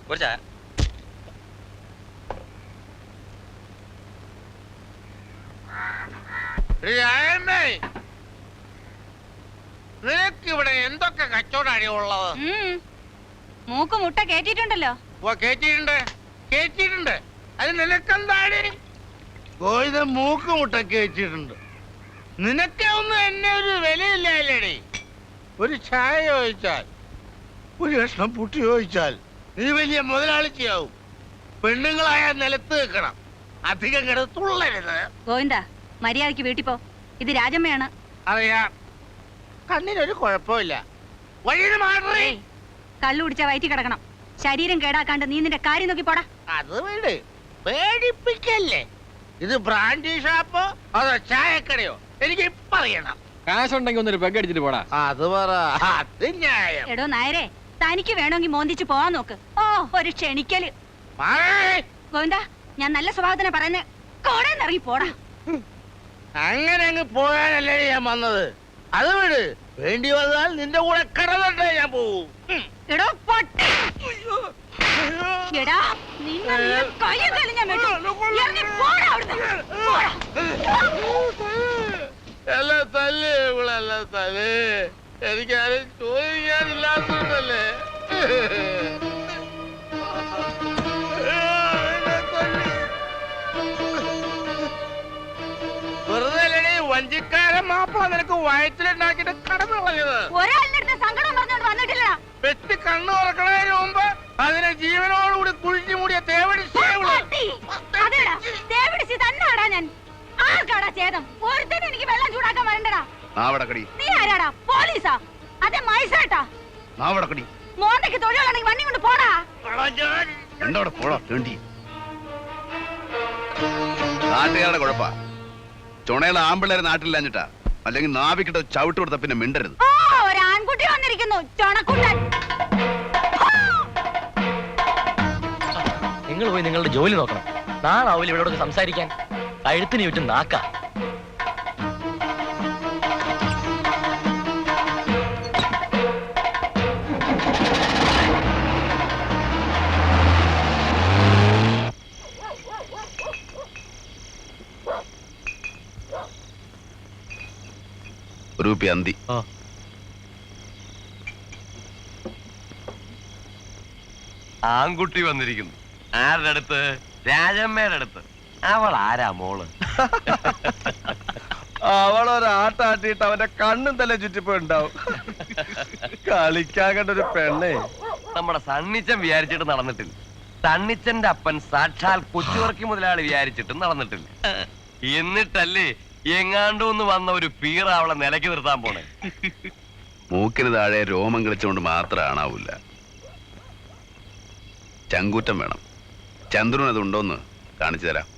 ഒരു ചായ. നിനക്കിവിടെ എന്തൊക്കെ കച്ചവടമാണ് ഉള്ളത്? മൂക്ക് മുട്ട കേട്ടിട്ടുണ്ടല്ലോ. കേട്ടിട്ടുണ്ട്. അത് നിനക്കെന്താണ്? ഗോവിന്ദ മൂക്ക് മുട്ട കേട്ടിട്ടുണ്ട്. നിനക്കൊന്നും എന്നെ ഒരു വിലയില്ലേടി. ഒരു ചായ ചോദിച്ചാൽ, ഒരു കഷ്ണം പുട്ടി ചോദിച്ചാൽ നീ വലിയ മുതലാളിച്ചയാവും. പെണ്ണുങ്ങളായ നിലത്ത് നിൽക്കണം, അധികം കിടത്തുള്ളരുത്. ഗോവിന്ദ, മര്യാദക്ക് വീട്ടിൽ പോ. ഇത് രാജമ്മയാണ്. അറിയാം, കണ്ണിനൊരു കുഴപ്പമില്ല. വഴിയിൽ മാറി കള്ളു കുടിച്ച വയറ്റി കിടക്കണം. ശരീരം കേടാക്കാണ്ട് നീ നിന്റെ കാര്യം നോക്കി പോടാ. അത് വീട് പേടിപ്പിക്കല്ലേ. ഇത് ബ്രാൻഡി ഷാപ്പോ അതോ ചായക്കടയോ? എനിക്ക് ഇപ്പൊ അറിയണം. കാശുണ്ടെങ്കിൽ ഒന്നൊരു പെഗ് അടിച്ചിട്ട് പോടാ. അത് പറ, അത് ന്യായം. എടോ നായരെ, തനിക്ക് വേണമെങ്കിൽ മോന്തിച്ച് പോവാൻ നോക്ക്. ഓ, ഒരു ക്ഷണിക്കല്. ഗോവിന്ദ, ഞാൻ നല്ല സ്വഭാവത്തിനെ പറയുന്നേ. കോടേന്നിറങ്ങി പോടാ. അങ്ങനെ അങ്ങ് പോയാനല്ലേ ഞാൻ വന്നത്. അത് വിട്, വേണ്ടി വന്നാൽ നിന്റെ കൂടെ കടന്നിട്ടേ ഞാൻ പോവും. എടോ പൊട്ടി, എടാ നിന്നെ കയ്യും കാലും ഞാൻ വെട്ടും. ഇറങ്ങി പോടാ അവിടുന്ന്. എല്ലാം തല്ലേ ഇവളെല്ലാം തലേ. എനിക്കാരും ചോദിക്കാനില്ലാത്തതല്ലേ. വെറുതെ വഞ്ചിക്കാരൻ മാപ്പിള നിനക്ക് വയറ്റിലുണ്ടാക്കിട്ട് കടന്നു കളഞ്ഞത്. ഒരാളിന്റെ സങ്കടം പറഞ്ഞോണ്ട് വന്നിട്ടില്ല. വെട്ടി കണ്ണു തുറക്കണതിന് മുമ്പ് അതിനെ ജീവനോടുകൂടി കുഴിച്ചു മൂടിയ തേവടിച്ച് തന്നെയാടാ ഞാൻ. ആർക്കാടാ ചേതം? ഒരുത്തനും എനിക്ക് വെള്ളം ചൂടാക്കാൻ വരണ്ടടാ. നീ ആരാടാ? പോലീസാ? അതെ മൈസാട്ടാ? മോന്തയ്ക്ക് തൊഴിലാണെങ്കിൽ വണ്ടി കൊണ്ട് പോടാ. നാട്ടുകാരുടെ കുഴപ്പാ. ചുണയുള്ള ആമ്പിള്ളേരെ നാട്ടിലില്ലാഞ്ഞിട്ടാ. അല്ലെങ്കിൽ നാവിക്കിട്ട് ചവിട്ട് കൊടുത്ത പിന്നെ മിണ്ടരുത്. ഓ, ഒരു ആൺകുട്ടി വന്നിരിക്കുന്നു, ചുണക്കുട്ടൻ. നിങ്ങൾ പോയി നിങ്ങളുടെ ജോലി നോക്കണം. നാളാവില്ല ഇവിടെ സംസാരിക്കാൻ. കഴുത്തിന് ചുറ്റും നാക്ക. രൂപ അന്തി. ആൺകുട്ടി വന്നിരിക്കുന്നു. ആരുടെ അടുത്ത്? രാജമ്മയുടെ അടുത്ത്. അവൾ ആരാ മോള്? അവളൊരാട്ടാട്ടിട്ട് അവന്റെ കണ്ണും തല ചുറ്റിപ്പോണ്ടാവും. കളിക്കാൻ കണ്ടൊരു പെണ്ണേ. നമ്മുടെ സണ്ണിച്ചൻ വിചാരിച്ചിട്ട് നടന്നിട്ടില്ല. സണ്ണിച്ചന്റെ അപ്പൻ സാക്ഷാൽ കൊച്ചുവർക്കി മുതലാളി വിചാരിച്ചിട്ടും നടന്നിട്ടില്ല. എന്നിട്ടല്ലേ എങ്ങാണ്ടോന്ന് വന്ന ഒരു പീറ അവളെ നിലയ്ക്ക് നിർത്താൻ പോണേ. മൂക്കിന് താഴെ രോമം കളിച്ചുകൊണ്ട് മാത്രം ആണാവൂല. ചങ്കൂറ്റം വേണം. ചന്ദ്രൻ അതുണ്ടോന്ന് കാണിച്ചു തരാം.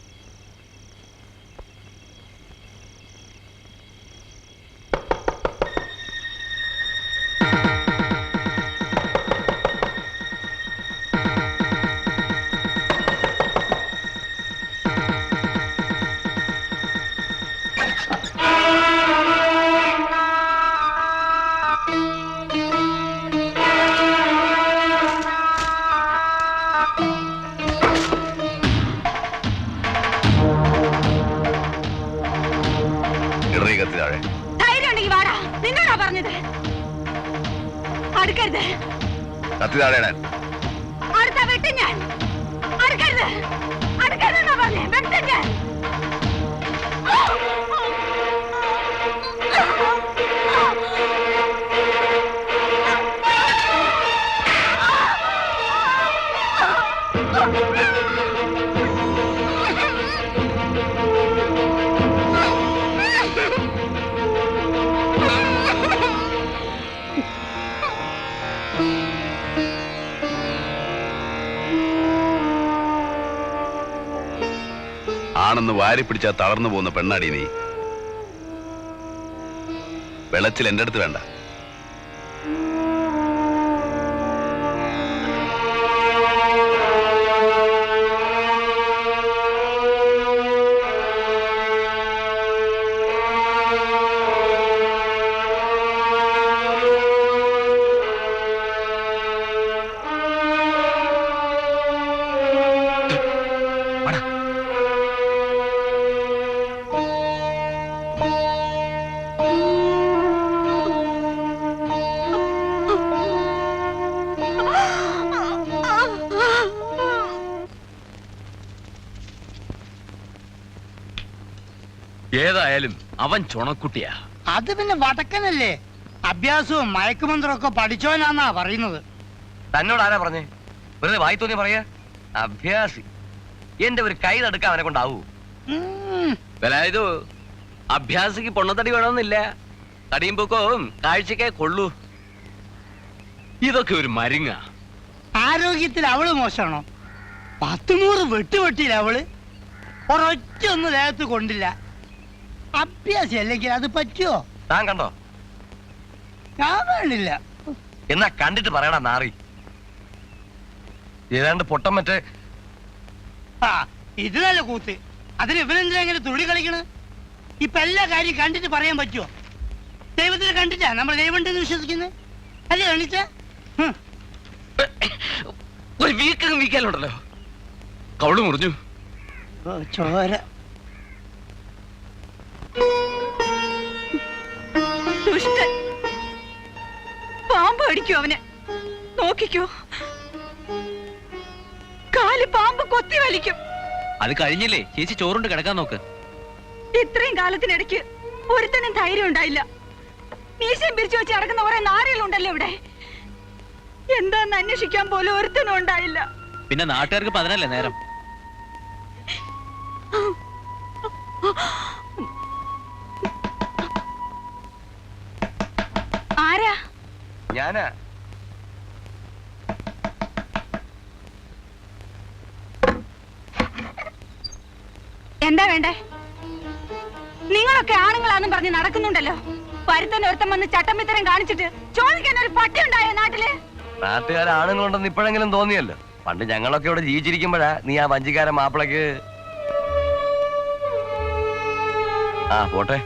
കത്തി താഴെയാണ്. അടുത്ത വെട്ടി ഞാൻ. അടുക്കരുത്, അടുക്കരുതെന്നാ പറഞ്ഞേ. വെട്ടി ഞാൻ. ആണെന്ന് വാരി പിടിച്ചാൽ തളർന്നു പോകുന്ന പെണ്ണാടി നീ. വെളച്ചിൽ എന്റെ അടുത്ത് വേണ്ട. ഏതായാലും അവൻ ചുണക്കുട്ടിയാ. അത് പിന്നെ വടക്കനല്ലേ, അഭ്യാസവും മയക്കുമന്ത്രവും ഒക്കെ പഠിച്ചവനാന്നാ പറയുന്നത്. തന്നോട് ആരാ പറഞ്ഞേ? വെറുതെ വായി തോന്നി പറയാ. അഭ്യാസി. എന്റെ ഒരു കൈ തടുക്കാൻ അവനെ കൊണ്ടാവൂ? ഇത് അഭ്യാസിക്ക് പൊണ്ണത്തടി വേണമെന്നില്ല. തടിയും പൊക്കവും കാഴ്ചക്കേ കൊള്ളൂ. ഇതൊക്കെ ഒരു മരുങ്ങ. ആരോഗ്യത്തിൽ അവള് മോശമാണോ? 10-100 വെട്ടുവെട്ടിയില്ല അവള്. ഒരൊറ്റ ഒന്നും ദേഹത്ത് കൊണ്ടില്ല. അഭ്യാസി അല്ലെങ്കിൽ അത് പറ്റുമോ? താൻ കണ്ടോ? ഞാൻ വേണില്ല. എന്നാ കണ്ടിട്ട് പറയടാ നാറി. ഏതാണ്ട് പൊട്ടം മറ്റേ. ആ ഇത് നല്ല കൂത്ത്. അതിന് ഇവനെന്തിനാ ഇങ്ങനെ തുള്ളി കളിക്കണ്? ഇപ്പൊ എല്ലാ കാര്യം കണ്ടിട്ട് പറയാൻ പറ്റുമോ? ദൈവത്തിനെ കണ്ടിട്ടാ നമ്മൾ ദൈവമുണ്ടെന്ന് വിശ്വസിക്കുന്നത് അല്ലേ? കാണിച്ച ഒരു വീക്കാലുണ്ടല്ലോ. കവള് മുറിഞ്ഞു. ചോര. ദുഷ്ടൻ. പാമ്പ് അടിക്കോ അവന്? നോക്കിക്കോ, കാല് പാമ്പ് കൊത്തി വലിക്കും. അത് കഴിഞ്ഞില്ലേ ചേച്ചി, ചോറുണ്ട് കിടക്കാൻ നോക്ക്. ഇത്രയും കാലത്തിനിടയ്ക്ക് ഒരുത്തനും ധൈര്യം ഉണ്ടായില്ല. മീശയും പിരിച്ചു വെച്ച് നടക്കുന്ന കുറെ നാരികളുണ്ടല്ലോ ഇവിടെ. എന്താന്ന് അന്വേഷിക്കാൻ പോലും ഒരുത്തനും ഉണ്ടായില്ല. പിന്നെ നാട്ടുകാർക്ക് പതിനല്ലേ നേരം. ആരാ? ഞാനാ. എന്താ വേണ്ടേ? നിങ്ങളൊക്കെ ആണുങ്ങളാന്നും പറഞ്ഞ് നടക്കുന്നുണ്ടല്ലോ. പരുത്തൻ ഒരുത്തം വന്ന് ചട്ടമ്പിത്തരം കാണിച്ചിട്ട് ചോദിക്കാൻ ഒരു പട്ടി ഉണ്ടായോ നാട്ടില്? നാട്ടുകാരാണുങ്ങളുണ്ടെന്ന് ഇപ്പോഴെങ്കിലും തോന്നിയല്ലോ. പണ്ട് ഞങ്ങളൊക്കെ ഇവിടെ ജീവിച്ചിരിക്കുമ്പോഴാ നീ ആ വഞ്ചിക്കാരൻ മാപ്പിളക്ക്. ആ പോട്ടെ.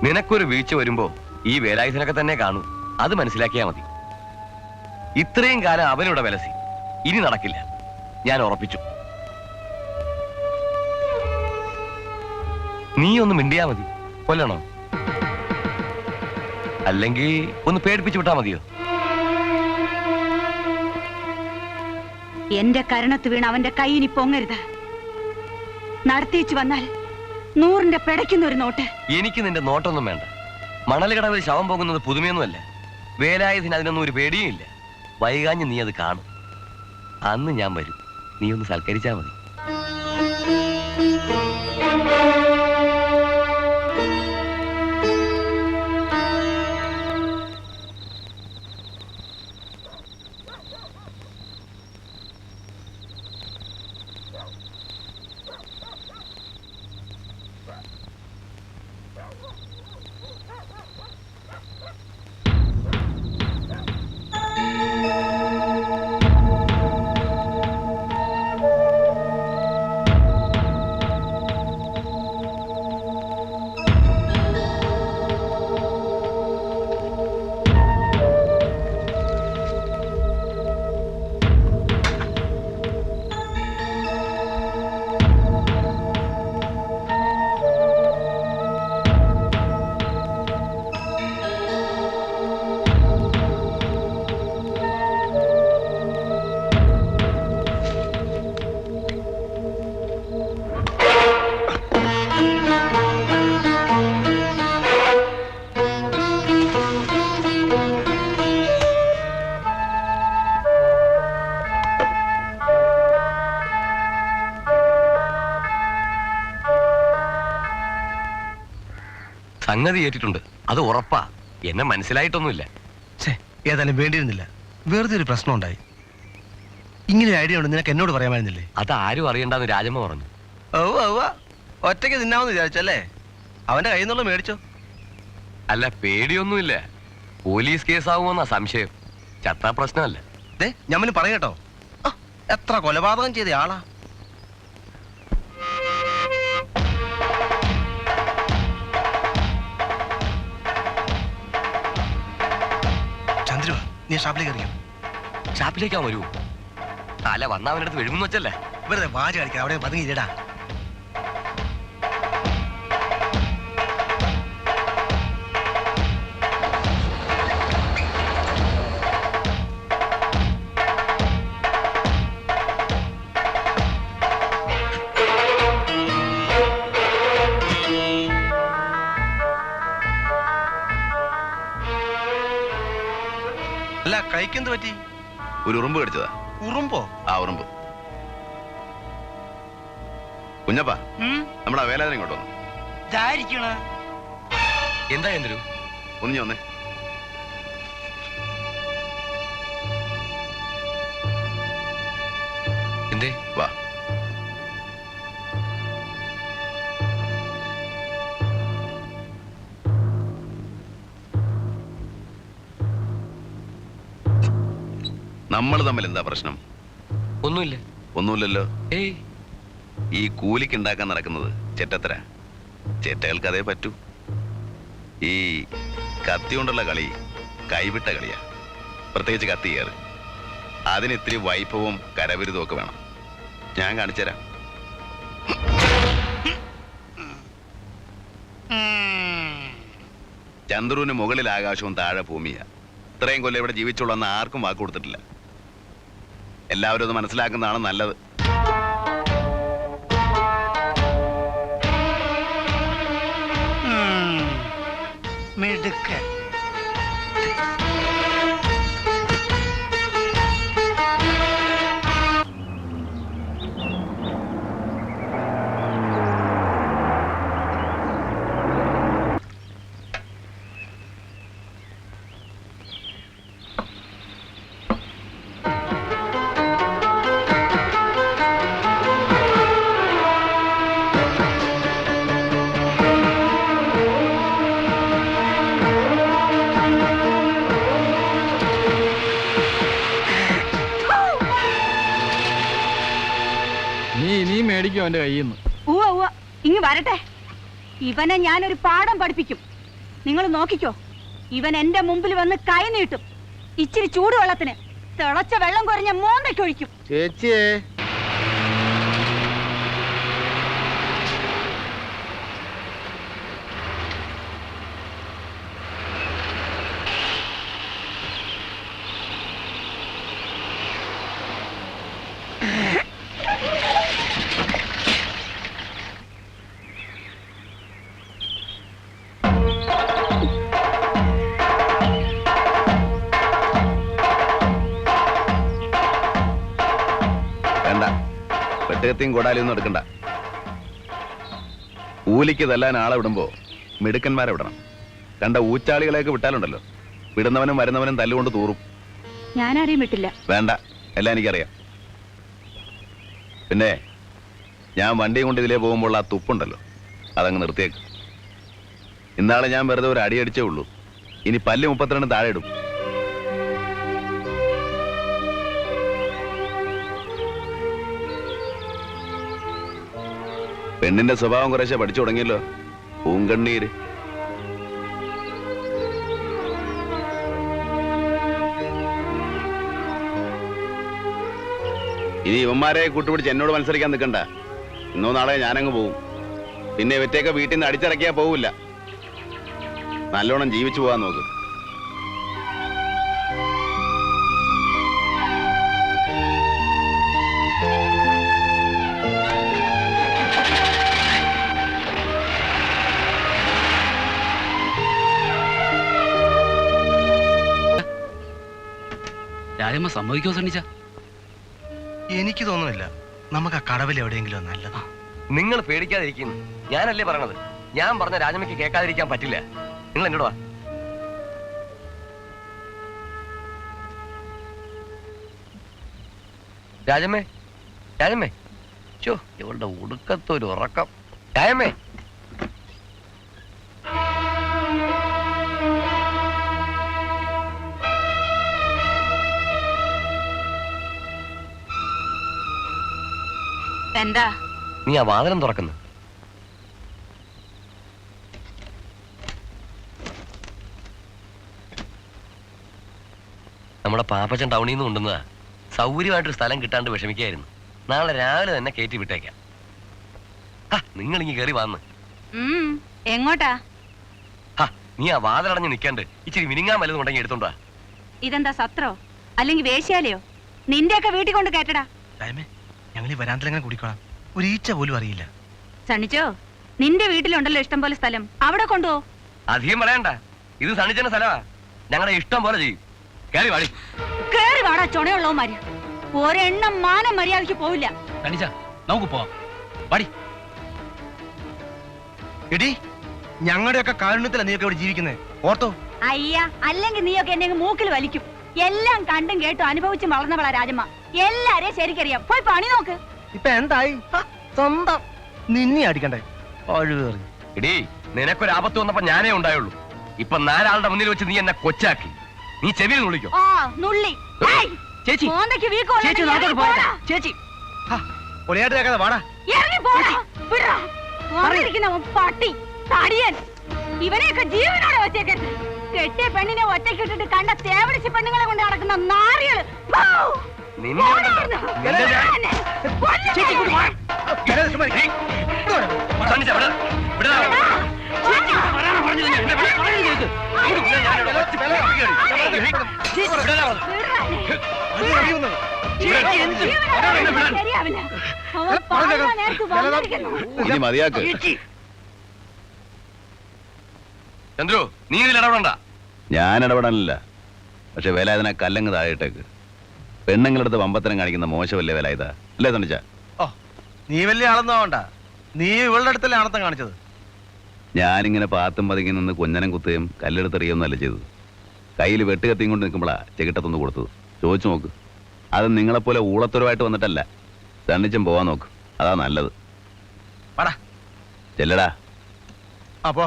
നിനക്കൊരു വീഴ്ച വരുമ്പോ ഈ വേലായുധനൊക്കെ തന്നെ കാണൂ. അത് മനസ്സിലാക്കിയാ മതി. ഇത്രയും കാലം അവനിവിടെ വിലസി. ഇനി നടക്കില്ല, ഞാൻ ഉറപ്പിച്ചു. നീ ഒന്ന് മിണ്ടിയാ മതി. കൊല്ലണോ? അല്ലെങ്കിൽ ഒന്ന് പേടിപ്പിച്ചു വിട്ടാ മതിയോ? എന്റെ കരണത്ത് വീണ് അവന്റെ കൈയിനി പൊങ്ങരുത്. നടത്തിച്ചു വന്നാൽ 100ന്റെ പിടയ്ക്കുന്ന ഒരു നോട്ട്. എനിക്ക് നിന്റെ നോട്ടൊന്നും വേണ്ട. മണലുകടവിൽ ശവം പോകുന്നത് പുതുമയൊന്നുമല്ല. വേലായുധന് അതിനൊന്നും ഒരു പേടിയും ഇല്ല. വൈകാഞ്ഞ് നീ അത് കാണും. അന്ന് ഞാൻ വരും. നീ ഒന്ന് സൽക്കരിച്ചാ മതി. സംഗതി ഏറ്റിട്ടുണ്ട്, അത് ഉറപ്പാ. എന്നെ മനസ്സിലായിട്ടൊന്നുമില്ല. ഏതായാലും വേണ്ടിയിരുന്നില്ല. വെറുതെ ഒരു പ്രശ്നം ഉണ്ടായി. ഇങ്ങനെ ഒരു ഐഡിയ ഉണ്ട് നിനക്ക് എന്നോട് പറയാമായിരുന്നില്ലേ? അത് ആരും അറിയണ്ടെന്ന് രാജമ്മ പറഞ്ഞു. ഒറ്റയ്ക്ക് തിന്നാമെന്ന് വിചാരിച്ചല്ലേ? അവന്റെ കയ്യിൽ നിന്നുള്ള മേടിച്ചോ? അല്ല, പേടിയൊന്നുമില്ല. പോലീസ് കേസാവുമെന്നാ സംശയം. ചത്താ പ്രശ്നമല്ല. ഞാൻ പറയട്ടോ, എത്ര കൊലപാതകം ചെയ്ത ആളാ. ചന്ദ്രു, നീ ഷാപ്പിലേക്ക് അറിയാം. ഷാപ്പിലേക്കാ വരൂ. അല്ല, വന്ന അവൻ്റെ അടുത്ത് വെഴുമെന്ന് വെച്ചല്ലേ. വെറുതെ വാച കളിക്കാം. അവിടെ പതുങ്ങിയില്ലടാ. അല്ല കൈക്കെന്ത് പറ്റി? ഒരു ഉറുമ്പ് കടിച്ചതാ. ഉറുമ്പോ? ആ ഉറുമ്പ്. കുഞ്ഞപ്പാ, നമ്മുടെ വേലാതിനെ ഇങ്ങോട്ട് വന്നു. ഇതായിരിക്കണ എന്താ എന്തൊരു ഒന്നിഞ്ഞു വന്നേ. എന്തേ? വാ. നമ്മൾ തമ്മിൽ എന്താ പ്രശ്നം? ഒന്നുമില്ല. ഒന്നുമില്ലല്ലോ. ഏയ്, ഈ കൂലിക്ക് ഉണ്ടാക്കാൻ നടക്കുന്നത് ചെറ്റത്തര. ചെറ്റകൾക്ക് അതേ പറ്റൂ. ഈ കത്തി കൊണ്ടുള്ള കളി കൈവിട്ട കളിയാ. പ്രത്യേകിച്ച് കത്തി കയറി അതിന് ഇത്തിരി വൈഭവവും കരവിരുതും ഒക്കെ വേണം. ഞാൻ കാണിച്ചുതരാം. ചന്ദ്രുവിന് മുകളിൽ ആകാശവും താഴെ ഭൂമിയാ. ഇത്രയും കൊല്ലം ഇവിടെ ജീവിച്ചുള്ളെന്ന് ആർക്കും വാക്ക് കൊടുത്തിട്ടില്ല. എല്ലാവരും അത് മനസ്സിലാക്കുന്നതാണ് നല്ലത്. മിടുക്കൻ. നീ മേടിക്കും അവന്റെ കയ്യിൽ നിന്ന്. ഉവ്വ ഉവ്വ, ഇങ്ങ് വരട്ടെ. ഇവനെ ഞാനൊരു പാഠം പഠിപ്പിക്കും. നിങ്ങൾ നോക്കിക്കോ. ഇവൻ എന്റെ മുമ്പിൽ വന്ന് കൈ നീട്ടും. ഇച്ചിരി ചൂടുവെള്ളത്തിന് തിളച്ച വെള്ളം കുറഞ്ഞ മോന്തയ്ക്കൊഴിക്കും. ചേച്ചിയേ, വെട്ടുകത്തിയും കോടാലിയൊന്നും എടുക്കണ്ട. കൂലിക്ക് തല്ലാൻ ആളെ വിടുമ്പോ മിടുക്കന്മാരെ വിടണം. കണ്ട ഊച്ചാളികളെയൊക്കെ വിട്ടാലുണ്ടല്ലോ, വിടുന്നവനും വരുന്നവനും തല്ലുകൊണ്ട് തൂറും. ഞാനാരെയും വിട്ടില്ല. വേണ്ട, എല്ലാം എനിക്കറിയാം. പിന്നെ ഞാൻ വണ്ടിയും കൊണ്ട് ഇതിലേ പോകുമ്പോൾ ആ തുപ്പുണ്ടല്ലോ, അതങ്ങ് നിർത്തിയേക്ക്. ഇന്നാളെ ഞാൻ വെറുതെ ഒരു അടി അടിച്ചേ ഉള്ളൂ. ഇനി പല്ല് 32 താഴെ ഇടും. പെണ്ണിന്റെ സ്വഭാവം കുറേശ്ശെ പഠിച്ചു തുടങ്ങിയല്ലോ. പൂങ്കണ്ണീര്. ഇനി ഇവന്മാരെ കൂട്ടുപിടിച്ച് എന്നോട് മത്സരിക്കാൻ നിൽക്കണ്ട. ഇന്നോ നാളെ ഞാനങ്ങ് പോവും. പിന്നെ ഇവറ്റയൊക്കെ വീട്ടിൽ നിന്ന് അടിച്ചിറക്കിയാ പോവില്ല. നല്ലോണം ജീവിച്ചു പോവാൻ നോക്ക്. രാജമ്മ സമ്മതിക്കോ സണ്ണിച്ച? എനിക്ക് തോന്നുന്നില്ല. നമുക്ക് ആ കടവിൽ എവിടെയെങ്കിലും നല്ലതാ. നിങ്ങൾ പേടിക്കാതിരിക്കുന്നു. ഞാനല്ലേ പറഞ്ഞത്. ഞാൻ പറഞ്ഞ രാജമ്മയ്ക്ക് കേൾക്കാതിരിക്കാൻ പറ്റില്ല. നിങ്ങൾ എന്നോട് വാ. രാജമ്മേ, രാജമ്മേ, ചോ ഇവളുടെ ഉടുക്കത്തൊരു ഉറക്കം. രാജമ്മേ, എന്താ നീ ആ വാതിലും തുറക്കുന്നു? നമ്മുടെ പാപ്പച്ചൻ ടൗണിൽ നിന്ന് കൊണ്ടുവന്നതാ. സൗകര്യമായിട്ടൊരു സ്ഥലം കിട്ടാണ്ട് വിഷമിക്കായിരുന്നു. നാളെ രാവിലെ തന്നെ കയറ്റി വിട്ടേക്കാം. നിങ്ങൾ ഇങ്ങ് കയറി വന്ന്. എങ്ങോട്ടാ? നീ ആ വാതിലടഞ്ഞ് നിൽക്കാണ്ട് ഇച്ചിരി മിനിങ്ങാൻ വല്ലതും ഉണ്ടെങ്കിൽ എടുത്തോണ്ടാ. ഇതെന്താ സത്രോ അല്ലെങ്കിൽ വേശ്യാലയോ? നിന്റെയൊക്കെ വീട്ടിൽ കൊണ്ട് കേട്ടടാ. ഞങ്ങൾ ഈ വരാന്തലെങ്ങനെ കുടിക്കണം? ഒരു ഈച്ച പോലും അറിയില്ല. സണ്ണിച്ചോ, നിന്റെ വീട്ടിലുണ്ടല്ലോ ഇഷ്ടം പോലെ സ്ഥലം, അവിടെ കൊണ്ടുപോ. അധികം പറയണ്ട. ഇത് സണ്ണിച്ചന്റെ സ്ഥലമാ. ഞങ്ങളുടെ ഇഷ്ടം പോലെ ചെയ്യും. കേറി വാടി. കേറി വാടാ ചുണയുള്ളവന്മാര്. ഒരെണ്ണം മാനം മര്യാദയ്ക്ക് പോവില്ല. തനിച്ച നമുക്ക് പോവാം. വാടി. എടി ഞങ്ങളുടെയൊക്കെ കാരുണ്യത്തിലാണ് നീയൊക്കെ ഇവിടെ ജീവിക്കുന്നത്. ഓർത്തോ? അയ്യ, അല്ലെങ്കിൽ നീയൊക്കെ എന്നെ മൂക്കിൽ വലിക്കും. എല്ലാം കണ്ടും കേട്ടും അനുഭവിച്ചും വളർന്നവളാ രാജമ്മ. എല്ലാരെയും ശരിക്കറിയാം. പോയി പണി നോക്ക്. ഇപ്പൊ എന്തായി? സ്വന്തം നിന്നെ അടിക്കണ്ടേ? ഒഴിവേറി. എടീ, നിനക്കൊരു ആപത്ത് വന്നപ്പോ ഞാനേ ഉണ്ടായുള്ളൂ. ഇപ്പൊ 4 ആളുടെ മുന്നിൽ വെച്ച് നീ എന്നെ കൊച്ചാക്കി. നീ ചെവിയിൽ നുള്ളിക്കോ. ആ നുള്ളി. ചേച്ചി, മോന്തയ്ക്ക് വീക്കോളെ. ചേച്ചി നാട്ടോട് പോരാ. ചേച്ചി പൊളിയായിട്ട് കേൾക്കാതെ വാടാ. ഇറങ്ങി പോടാ. വിടറാ. വന്നിരിക്കുന്നവൻ പട്ടി തടിയൻ. ഇവനെയൊക്കെ ജീവനോടെ വെച്ചേക്കരുത്. കെട്ടിയ പെണ്ണിനെ ഒറ്റക്കിട്ടിട്ട് കണ്ട തേവടിച്ച് പെണ്ണുങ്ങളെ കൊണ്ട് നടക്കുന്ന നാറികള്. നിന്നെ ഉണ്ടല്ലോ. നിന്റെ ഞാൻ- ചേച്ചി ഇങ്ങോട്ട് വാ. സണ്ണിച്ച, വിട്. വിടാ. ശരിയാവില്ല. അവൻ പറയുന്ന നേരത്ത് വന്നിരിക്കുന്നു. ഇനി മതിയാക്ക്. ചന്ദ്രു, നീ ഇതിൽ ഇടപെടണ്ട. ഞാൻ ഇടപെടാനില്ല. പക്ഷെ വില ഇതിനെ കല്ലങ്ങ് താഴെട്ടേക്ക്. പെണ്ണുങ്ങളുടെ അടുത്ത് വമ്പത്തരം കാണിക്കുന്ന മോശമല്ലേ വില ഇതാ അല്ലേ തണിച്ച? ഓ, നീ വലിയ ആളൊന്നാവണ്ട. നീ ഇവളുടെ അടുത്തല്ലേ ആണത്തം കാണിച്ചത്. ഞാനിങ്ങനെ പാത്തും പതുങ്ങി നിന്ന് കുഞ്ഞനം കുത്തുകയും കല്ലെടുത്തെറിയുന്നല്ല ചെയ്തത്. കയ്യിൽ വെട്ടുകത്തിയും കൊണ്ട് നിൽക്കുമ്പോഴാ ചെകിട്ടത്തൊന്ന് കൊടുത്തത്. ചോദിച്ചു നോക്ക്. അത് നിങ്ങളെപ്പോലെ ഊളത്തുരവായിട്ട് വന്നിട്ടല്ല. തണ്ണിച്ചും പോവാൻ നോക്ക്. അതാ നല്ലത്. വാടാ. ചെല്ലടാ. അപ്പോ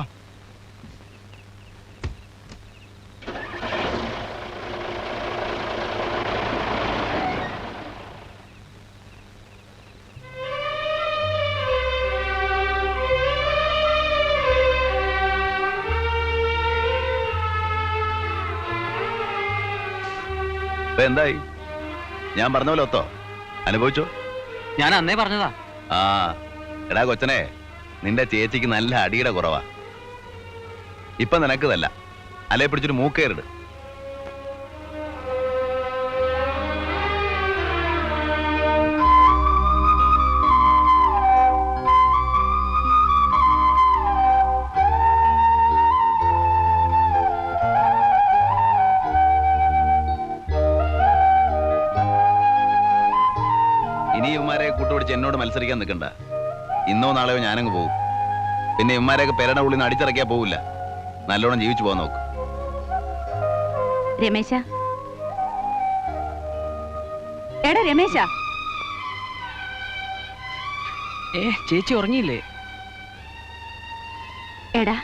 ഇപ്പൊ എന്തായി? ഞാൻ പറഞ്ഞ പോലെ ഒത്തോ? അനുഭവിച്ചോ? ഞാൻ അന്നേ പറഞ്ഞതാ. ആ എടാ കൊച്ചനെ, നിന്റെ ചേച്ചിക്ക് നല്ല അടിയുടെ കുറവാ. ഇപ്പൊ നിനക്കതല്ല. അല്ലെ പിടിച്ചൊരു മൂക്കേറിട്. ഇനി ഇവന്മാരെ കൂട്ടുപിടിച്ച് എന്നോട് മത്സരിക്കാൻ നിൽക്കണ്ട. ഇന്നോ നാളെയോ ഞാനങ്ങ് പോകും. പിന്നെ ഇവന്മാരെയൊക്കെ പെരണ ഉള്ളിൽ നിന്ന് അടിച്ചിറക്കിയാ പോവില്ല. നല്ലോണം ജീവിച്ചു പോകാൻ നോക്ക്. രമേശ, എടാ രമേശ. ചേച്ചി ഉറങ്ങിയില്ലേ? എടാ,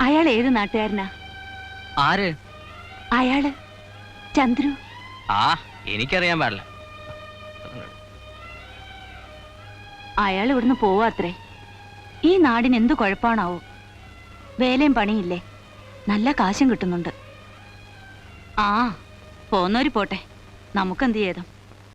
അയാൾ ഏത് നാട്ടുകാരനാ? ആര്? അയാള് ചന്ദ്രു. ആ, എനിക്കറിയാൻ പാടില്ല. അയാൾ ഇവിടുന്ന് പോവാത്രേ. ഈ നാടിന് എന്ത് കുഴപ്പമാണാവോ? വേലയും പണിയില്ലേ, നല്ല കാശും കിട്ടുന്നുണ്ട്. ആ, പോന്നോര് പോട്ടെ, നമുക്കെന്ത് ചെയ്തോ.